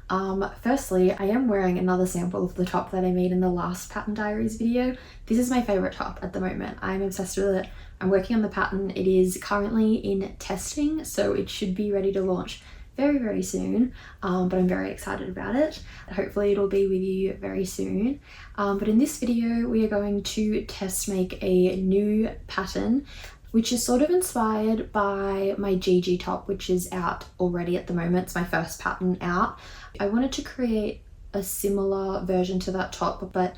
Firstly, I am wearing another sample of the top that I made in the last pattern diaries video. This is my favorite top at the moment. I'm obsessed with it. I'm working on the pattern. It is currently in testing, so it should be ready to launch very soon, but I'm very excited about it. Hopefully it'll be with you very soon. But in this video we are going to test make a new pattern which is sort of inspired by my Gigi top, which is out already at the moment. It's my first pattern out. I wanted to create a similar version to that top, but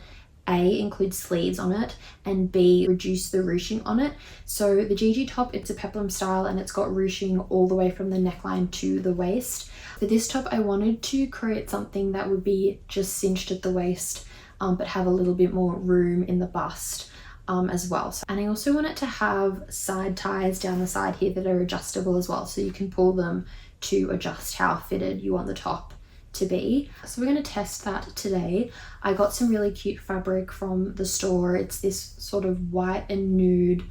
A, include sleeves on it, and B, reduce the ruching on it. So the Gigi top, it's a peplum style and it's got ruching all the way from the neckline to the waist. For this top, I wanted to create something that would be just cinched at the waist, but have a little bit more room in the bust as well. And I also want it to have side ties down the side here that are adjustable as well, so you can pull them to adjust how fitted you want the top to be. So we're going to test that today. I got some really cute fabric from the store. It's this sort of white and nude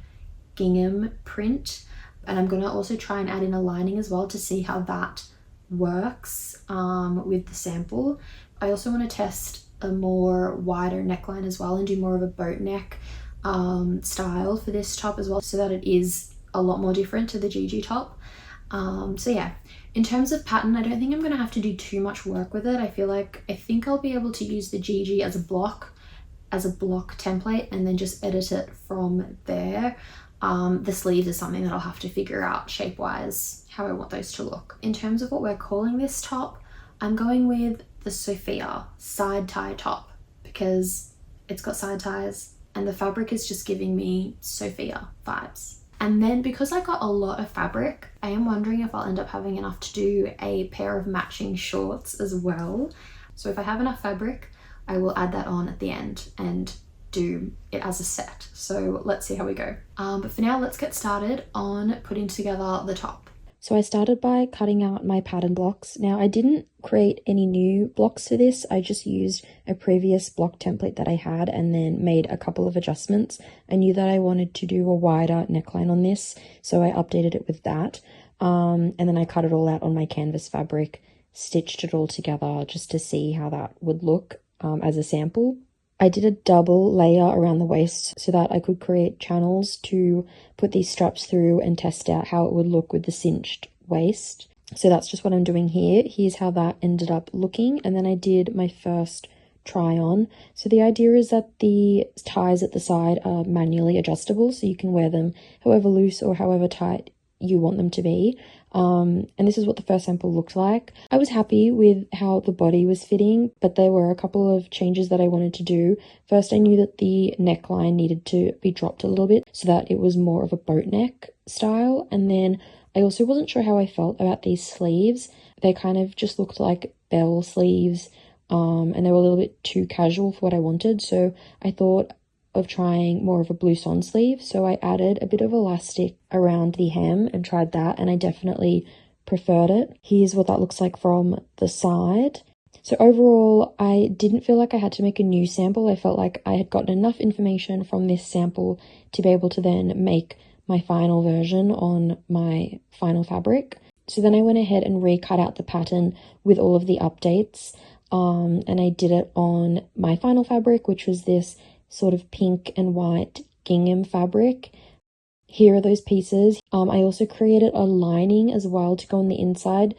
gingham print, and I'm going to also try and add in a lining as well to see how that works with the sample. I also want to test a more wider neckline as well and do more of a boat neck style for this top as well, so that it is a lot more different to the Gigi top. So yeah, in terms of pattern, I don't think I'm going to have to do too much work with it. I think I'll be able to use the Gigi as a block template and then just edit it from there. The sleeves is something that I'll have to figure out shape wise how I want those to look. In terms of what we're calling this top, I'm going with the Sophia side tie top because it's got side ties and the fabric is just giving me Sophia vibes. And then because I got a lot of fabric, I am wondering if I'll end up having enough to do a pair of matching shorts as well. So if I have enough fabric, I will add that on at the end and do it as a set. So let's see how we go. But for now, let's get started on putting together the top. So I started by cutting out my pattern blocks. Now I didn't create any new blocks for this. I just used a previous block template that I had and then made a couple of adjustments. I knew that I wanted to do a wider neckline on this, so I updated it with that. And then I cut it all out on my canvas fabric, stitched it all together just to see how that would look as a sample. I did a double layer around the waist so that I could create channels to put these straps through and test out how it would look with the cinched waist. So that's just what I'm doing here. Here's how that ended up looking. And then I did my first try on. So the idea is that the ties at the side are manually adjustable, so you can wear them however loose or however tight you want them to be. And this is what the first sample looked like. I was happy with how the body was fitting, but there were a couple of changes that I wanted to do. First, I knew that the neckline needed to be dropped a little bit so that it was more of a boat neck style. And then I also wasn't sure how I felt about these sleeves. They kind of just looked like bell sleeves, and they were a little bit too casual for what I wanted. So I thought of trying more of a blouson sleeve, so I added a bit of elastic around the hem and tried that, and I definitely preferred it. Here's what that looks like from the side. So overall, I didn't feel like I had to make a new sample. I felt like I had gotten enough information from this sample to be able to then make my final version on my final fabric. So then I went ahead and recut out the pattern with all of the updates, and I did it on my final fabric, which was this sort of pink and white gingham fabric. Here are those pieces. I also created a lining as well to go on the inside.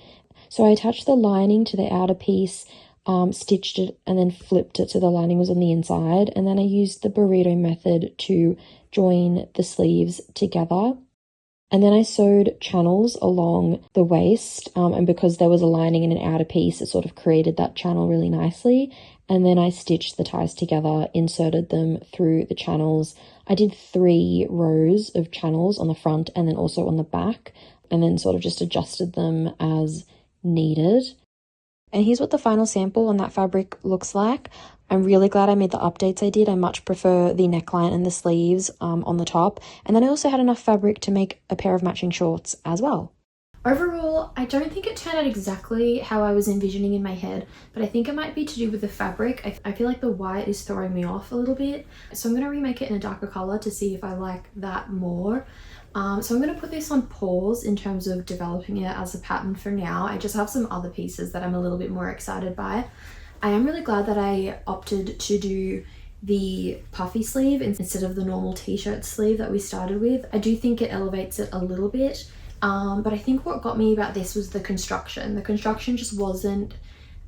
So I attached the lining to the outer piece, stitched it, and then flipped it so the lining was on the inside. And then I used the burrito method to join the sleeves together. And then I sewed channels along the waist, and because there was a lining and an outer piece, it sort of created that channel really nicely. And then I stitched the ties together, inserted them through the channels. I did 3 rows of channels on the front and then also on the back, and then sort of just adjusted them as needed. And here's what the final sample on that fabric looks like. I'm really glad I made the updates I did. I much prefer the neckline and the sleeves on the top. And then I also had enough fabric to make a pair of matching shorts as well. Overall, I don't think it turned out exactly how I was envisioning in my head, but I think it might be to do with the fabric. I feel like the white is throwing me off a little bit, so I'm going to remake it in a darker color to see if I like that more. So I'm going to put this on pause in terms of developing it as a pattern for now. I just have some other pieces that I'm a little bit more excited by. I am really glad that I opted to do the puffy sleeve instead of the normal t-shirt sleeve that we started with. I do think it elevates it a little bit, but I think what got me about this was the construction. The construction just wasn't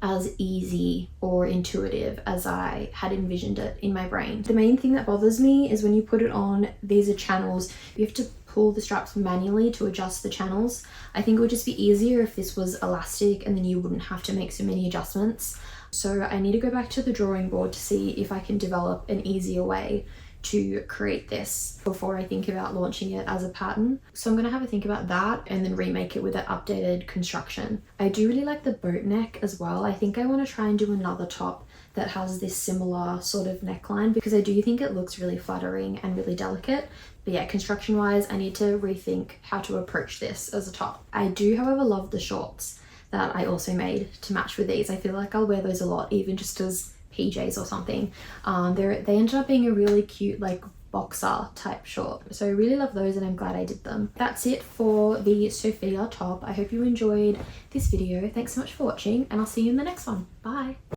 as easy or intuitive as I had envisioned it in my brain. The main thing that bothers me is when you put it on, these are channels, you have to pull the straps manually to adjust the channels. I think it would just be easier if this was elastic and then you wouldn't have to make so many adjustments. So I need to go back to the drawing board to see if I can develop an easier way to create this before I think about launching it as a pattern. So I'm gonna have a think about that and then remake it with that updated construction. I do really like the boat neck as well. I think I want to try and do another top that has this similar sort of neckline because I do think it looks really flattering and really delicate. But yeah, construction wise, I need to rethink how to approach this as a top. I do, however, love the shorts that I also made to match with these. I feel like I'll wear those a lot, even just as PJs or something. They ended up being a really cute like boxer type short. So I really love those and I'm glad I did them. That's it for the Sophia top. I hope you enjoyed this video. Thanks so much for watching and I'll see you in the next one. Bye.